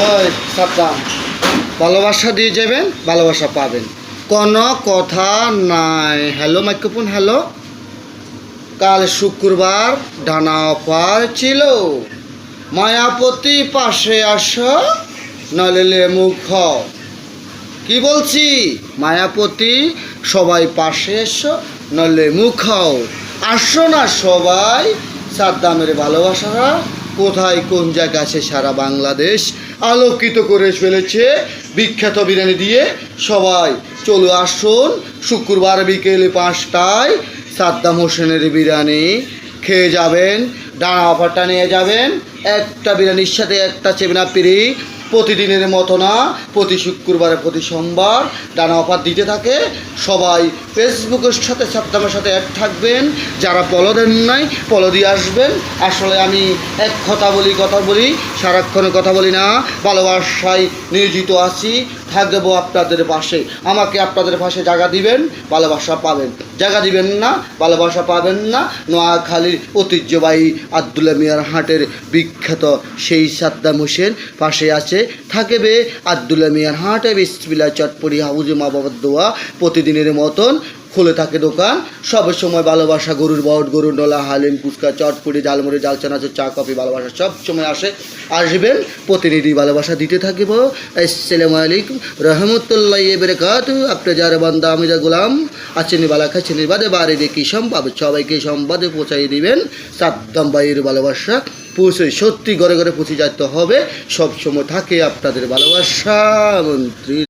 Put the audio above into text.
ওই সাবধান, ভালোবাসা দিয়ে যাবেন, ভালোবাসা পাবেন, কোনো কথা নাই। Hello microphone, hello. কাল শুক্রবার ডানা অফার ছিল, মায়াপতি পাশে আসো নইলে মুখ। কি বলছি? মায়াপতি সবাই পাশে এসো নইলে মুখ। আসো না সবাই, সাদ্দামের ভালোবাসারা কোথায় কোন জায়গা আছে সারা বাংলাদেশ আলোকিত করে ফেলেছে বিখ্যাত বিরিয়ানি দিয়ে। সবাই চলে আসুন শুক্রবার বিকেল 5টায় সাদ্দাম হোসেনের বিরিয়ানি খেয়ে যাবেন। ডানা অফারটা নিয়ে যাবেন, একটা বিরিয়ানির সাথে একটা চেবনা পিরি। প্রতিদিনের মতো না, প্রতি শুক্রবারে প্রতি সোমবার ডানা অফার দিতে থাকে। সবাই ফেসবুকের সাথে সাদ্দামের সাথে অ্যাড থাকবেন। যারা ফলো দেন নাই ফলো দিয়ে আসবেন। আসলে আমি এক কথা বলি, সারাক্ষণে কথা বলি না, ভালোবাসায় নিয়োজিত আছি, থাকবো আপনাদের পাশে। আমাকে আপনাদের পাশে জায়গা দিবেন, ভালোবাসা পাবেন। জায়গা দিবেন না, ভালোবাসা পাবেন না। নোয়াখালীর ঐতিহ্যবাহী আবদুল্লাহ মিয়ার হাটের বিখ্যাত সেই সাদ্দাম হোসেন পাশে আছে, থাকবে আবদুল্লাহ মিয়ার হাটে। বিসমিল্লাহ চটপটি হাউজে মা বাবার দোয়া প্রতিদিনের মতন খুলে থাকে দোকান। সব সময় ভালোবাসা, গরুর বট, গরুর নলা, হালিম, ফুচকা, চটপটি, ঝালমুড়ি, জাল চানাচুর, চা কফি, ভালোবাসা সব সময় আসবেন। প্রতিনিধি ভালোবাসা দিতে থাকবো। আসসালামু আলাইকুম রহমতুল্লাহি বারাকাতু। আপনি যার বান্দা আমি যা গোলাম আছেন, বালা খাচ্ছেন, বাদে বাড়ি দেখি সম্ভব সবাইকে সম্বাদে পৌঁছাই দিবেন। সাদ্দাম ভাইয়ের ভালোবাসা পৌঁছে সত্যি ঘরে ঘরে পৌঁছে যেতে হবে। সব সময় থাকে আপনাদের ভালোবাসা মন্ত্রী।